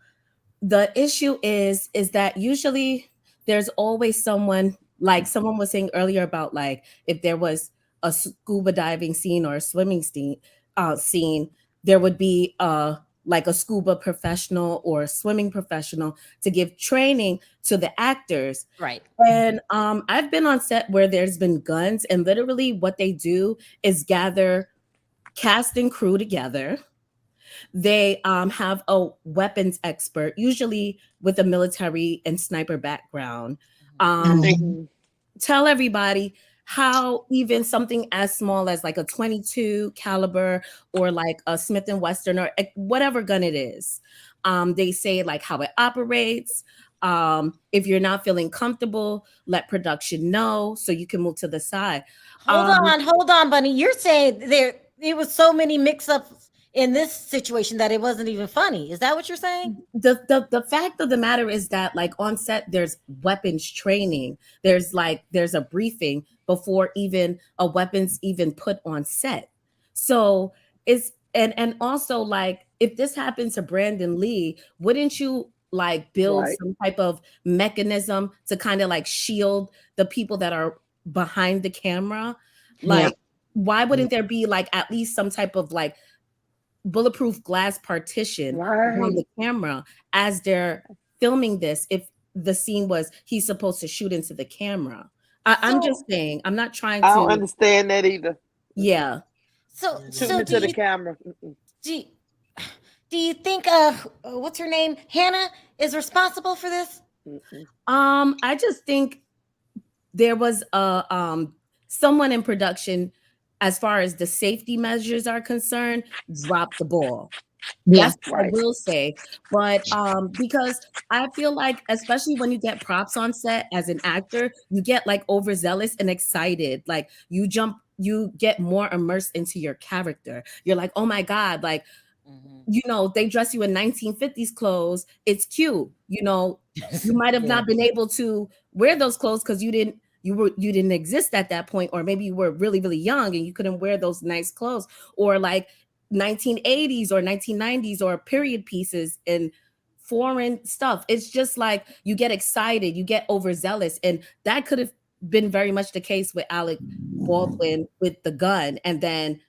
the issue is that usually there's always someone, like someone was saying earlier about like if there was a scuba diving scene or a swimming scene, there would be a like a scuba professional or a swimming professional to give training to the actors. Right. And I've been on set where there's been guns, and literally what they do is gather cast and crew together. They have a weapons expert, usually with a military and sniper background. Tell everybody how even something as small as like a 22 caliber or like a Smith & Wesson or whatever gun it is. They say like how it operates. If you're not feeling comfortable, let production know so you can move to the side. Hold on, Bunny. You're saying there was so many mix-ups in this situation that it wasn't even funny. Is that what you're saying? The fact of the matter is that like on set, there's weapons training. There's a briefing before even a weapon's even put on set. So it's and also like if this happened to Brandon Lee, wouldn't you like build some type of mechanism to kind of like shield the people that are behind the camera? Like, why wouldn't there be like at least some type of like bulletproof glass partition on the camera as they're filming this if the scene was he's supposed to shoot into the camera? I'm just saying, I'm not trying to. I don't understand that either. Yeah. So into the camera. Do you think what's her name? Hannah is responsible for this? I just think there was someone in production, as far as the safety measures are concerned, dropped the ball. That's what I will say. But because I feel like, especially when you get props on set as an actor, you get like overzealous and excited. Like you get more immersed into your character. You're like, oh my God, like, you know, they dress you in 1950s clothes. It's cute. You know, you might have not been able to wear those clothes because you didn't exist at that point, or maybe you were really, really young and you couldn't wear those nice clothes, or like 1980s or 1990s or period pieces and foreign stuff. It's just like you get excited, you get overzealous, and that could have been very much the case with Alec Baldwin with the gun, and then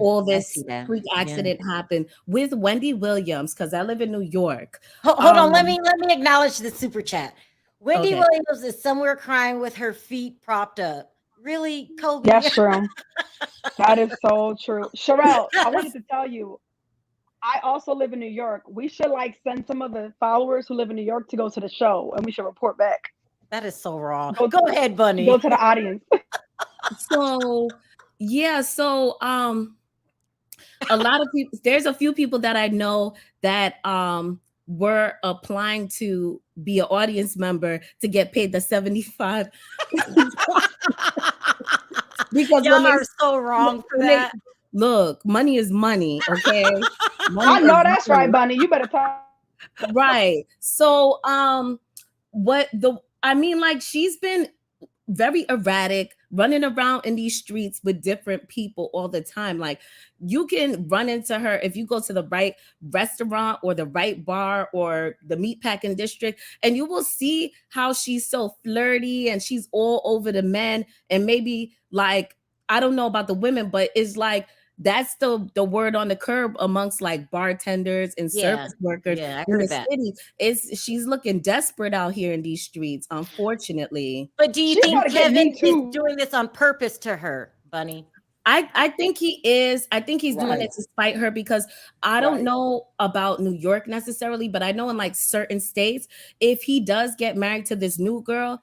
all this freak accident happened with Wendy Williams, because I live in New York. Hold on, let me acknowledge the super chat. Wendy Williams is somewhere crying with her feet propped up. Really, Kobe? That's true. That is so true. Sharrell, I wanted to tell you, I also live in New York. We should like send some of the followers who live in New York to go to the show, and we should report back. That is so wrong. Go ahead, Bunny. Go to the audience. So a lot of people, there's a few people that I know that were applying to be an audience member to get paid the $75. Because y'all are so wrong for that. Look, money is money, okay? I know that's money. Right, Bunny. You better talk. Right. So like she's been very erratic, running around in these streets with different people all the time. Like you can run into her if you go to the right restaurant or the right bar or the meatpacking district, and you will see how she's so flirty and she's all over the men. And maybe like, I don't know about the women, but it's like that's the word on the curb amongst like bartenders and service workers I in heard the that. city. She's looking desperate out here in these streets, unfortunately. But do you think Kevin is doing this on purpose to her, Bunny? I think he is. I think he's doing it to spite her, because I don't know about New York necessarily, but I know in like certain states, if he does get married to this new girl,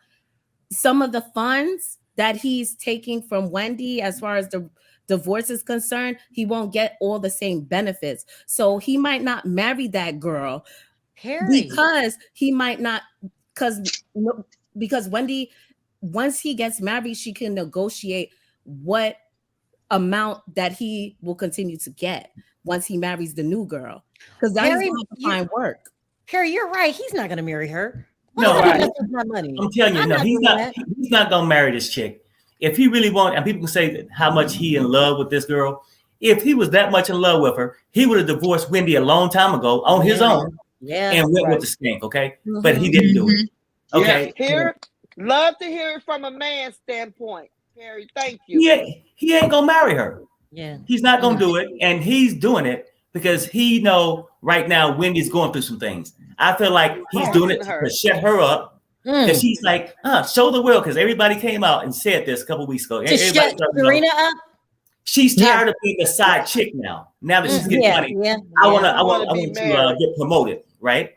some of the funds that he's taking from Wendy as far as the divorce is concerned, he won't get all the same benefits. So he might not marry that girl because he might not, because Wendy, once he gets married, she can negotiate what amount that he will continue to get once he marries the new girl. Because that's going to find work. Harry, you're right. He's not going to marry her. No, right. Money? I'm telling you, he's not going to marry this chick. If he really wanted, and people can say how much he in love with this girl, if he was that much in love with her, he would have divorced Wendy a long time ago on his own and went with the skank, okay? But he didn't do it. Okay. Love to hear it from a man's standpoint. Harry, thank you. He ain't gonna marry her. Yeah. He's not gonna do it, and he's doing it because he know right now Wendy's going through some things. I feel like he's doing it to shut her up. Because she's like, show the world. Because everybody came out and said this a couple weeks ago. To shut Serena up. She's tired of being a side chick now. Now that she's getting money, I want to get promoted, right?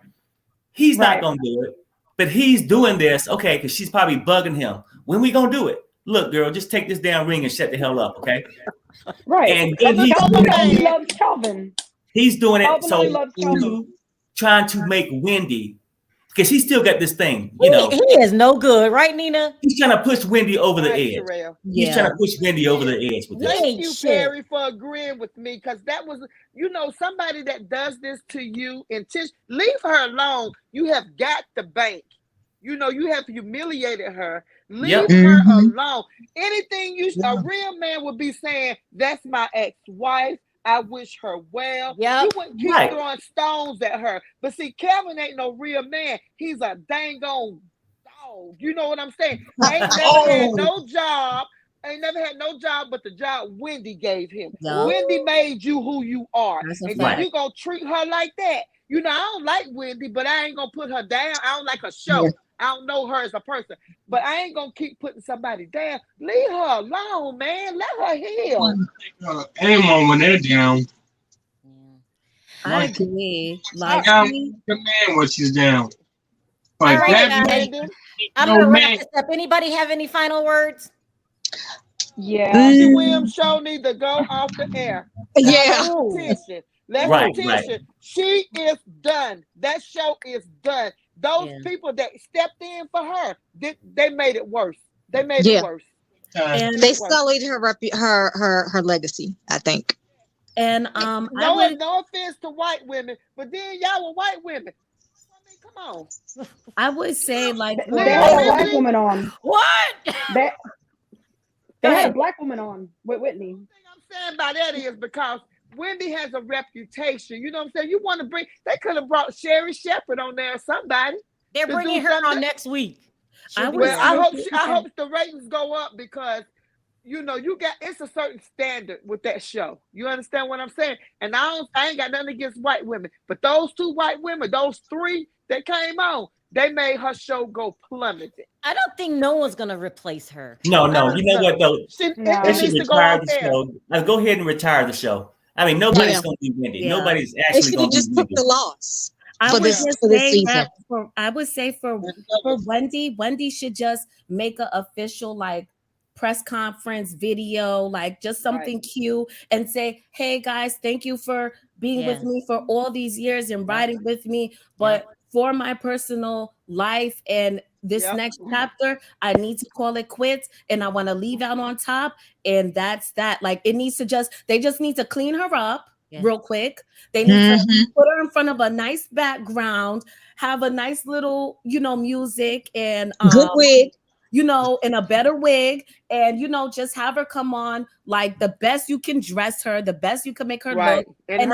He's not gonna do it, but he's doing this, okay? Because she's probably bugging him. When we gonna do it? Look, girl, just take this damn ring and shut the hell up, okay? Right. And then he loves Calvin. He's doing it. Calvin So trying to make Wendy. Because he still got this thing, you know. He is no good, right, Nina? He's trying to push Wendy over the edge. Sharrell. He's trying to push Wendy over the edge with this. Thank you, Perry, for agreeing with me, because that was, you know, somebody that does this to you. Leave her alone. You have got the bank. You know, you have humiliated her. Leave her alone. Anything a real man would be saying, that's my ex-wife. I wish her well. You wouldn't keep throwing stones at her. But see, Kevin ain't no real man. He's a dang on dog. You know what I'm saying? Ain't never had no job. Ain't never had no job but the job Wendy gave him. Wendy made you who you are. And then you gonna treat her like that. You know, I don't like Wendy, but I ain't gonna put her down. I don't like her show. I don't know her as a person, but I ain't gonna keep putting somebody down. Leave her alone, man. Let her heal. Aim when they're down. I agree. Like, the man when she's down. Like right, I'm gonna wrap this up. Anybody have any final words? Yeah. Wendy Williams show need to go off the air. Let's petition. She is done. That show is done. Those people that stepped in for her, they made it worse. They made it worse. And they sullied her legacy, I think. And no offense to white women, but then y'all were white women. I mean, come on. I would say like they had a black woman on. What? They had a black woman on with Whitney. The thing I'm saying by that is because Wendy has a reputation. You know what I'm saying? You want to bring, they could have brought Sherry Shepherd on there or somebody. They're bringing her on next week. I hope the ratings go up because, you know, it's a certain standard with that show. You understand what I'm saying? And I ain't got nothing against white women, but those two white women, those three that came on, they made her show go plummeted. I don't think no one's gonna replace her. No. You know what though? They should retire the show. Let's go ahead and retire the show. I mean, nobody's going to be Wendy. Yeah. Nobody's actually going to be just took the loss. I would say for Wendy should just make an official like press conference video, like just something cute, and say, "Hey guys, thank you for being with me for all these years and riding with me, but for my personal life and this next chapter, I need to call it quits and I want to leave out on top." And that's that. Like they just need to clean her up real quick. They need to put her in front of a nice background, have a nice little, music and good wig. In a better wig, and just have her come on like the best you can dress her, the best you can make her look, and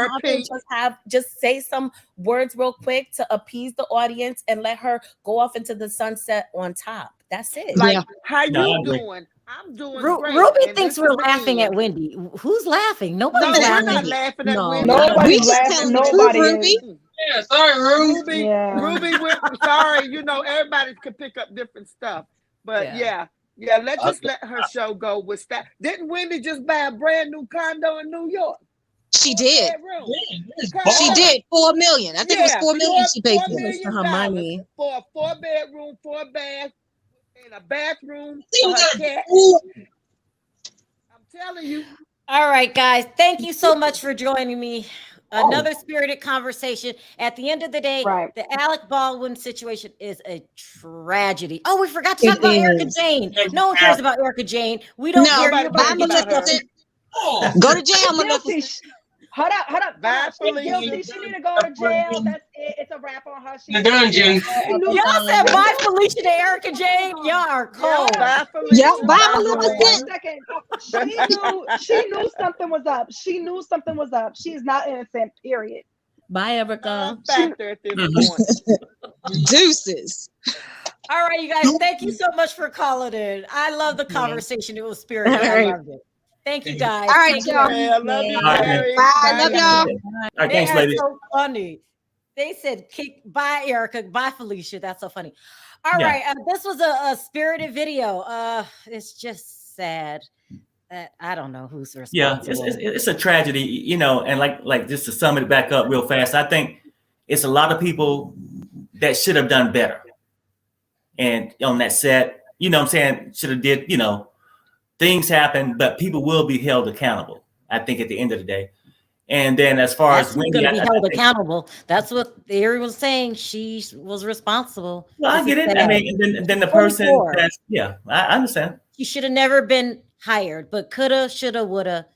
just say some words real quick to appease the audience and let her go off into the sunset on top. That's it. How you doing? I'm doing great. Ruby thinks we're laughing at Wendy. Who's laughing? Nobody's laughing. We're not laughing at Wendy. Nobody's laughing. Nobody Ruby. Yeah, sorry, Ruby. Ruby, sorry. Everybody can pick up different stuff. But let's just let her show go with that. Didn't Wendy just buy a brand new condo in New York? She did. She did $4 million. I think it was $4 million she paid for her money for a 4-bedroom, 4-bath, and a bathroom for her cat. I'm telling you. All right, guys. Thank you so much for joining me. Another spirited conversation. At the end of the day, the Alec Baldwin situation is a tragedy. Oh, we forgot to talk about Erika Jane. No one cares about Erika Jane. We don't care about her. Go to jail, Maleficent. Hold up. She's guilty. She need to go to jail. That's it. It's a wrap on her. The dungeon. Y'all said bye, Felicia to Erika Jane. Y'all are cold. Bye, Maleficent. She knew something was up. She knew something was up. She is not innocent, period. Bye, Erika. Factor at this point. Deuces. All right, you guys. Thank you so much for calling in. I love the conversation. It was spirited. I loved it. Thank you, guys. All right, Take y'all. care. Yeah, love you, All right, man. Mary. Bye. Love y'all. All right, They thanks, are ladies. so funny. They said, bye, Erika. Bye, Felicia. That's so funny. All Yeah. right. This was a spirited video. It's just sad that I don't know who's Yeah, responsible. it's a tragedy, you know, and like just to sum it back up real fast, I think it's a lot of people that should have done better. And on that set, you know what I'm saying, should have did, you know, things happen, but people will be held accountable, I think, at the end of the day. And then as far That's as who's Wendy, going to be I held think, accountable. That's what Ari was saying. She was responsible. well, I This get is it. I sad. mean, and then the She's person 24. that's, yeah, I understand. She should have never been hired, but coulda, shoulda, woulda.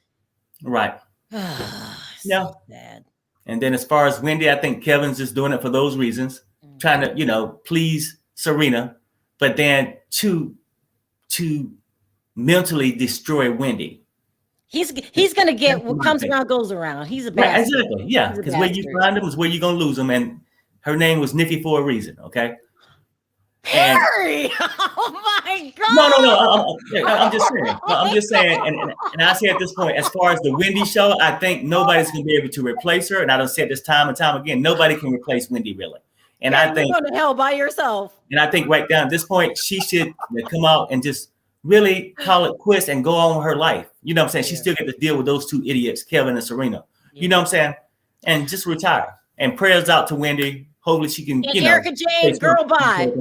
Right. So sad. And then as far as Wendy, I think Kevin's just doing it for those reasons, trying to, you know, please Serena, but then to mentally destroy Wendy. He's gonna get That's what my comes opinion. around goes around. He's a Right, bastard. exactly. Yeah, He's a because where you bastard. find them is where you're gonna lose them. And her name was Nikki for a reason. Okay. And Harry! Oh my God! no. I'm just saying. No, I'm just saying. And I say at this point, as far as the Wendy show, I think nobody's gonna be able to replace her. And I don't say this time and time again. Nobody can replace Wendy really. And I think you're going to hell by yourself. And I think right down at this point, she should come out and just really call it quits and go on with her life. You know what I'm saying? She still get to deal with those two idiots, Kevin and Serena. You know what I'm saying? And just retire. And prayers out to Wendy. Hopefully she can, And you know. Erika Jane, girl, bye.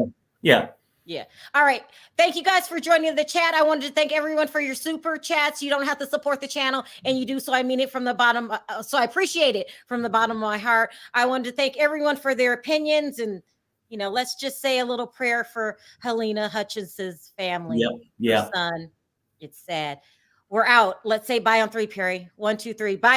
Yeah. Yeah. All right. Thank you guys for joining the chat. I wanted to thank everyone for your super chats. You don't have to support the channel, and you do so. I mean it from the bottom. So I appreciate it from the bottom of my heart. I wanted to thank everyone for their opinions, and you know, let's just say a little prayer for Halyna Hutchinson's family. Yeah. Her son. It's sad. We're out. Let's say bye on 3, Perry. 1, 2, 3. Bye.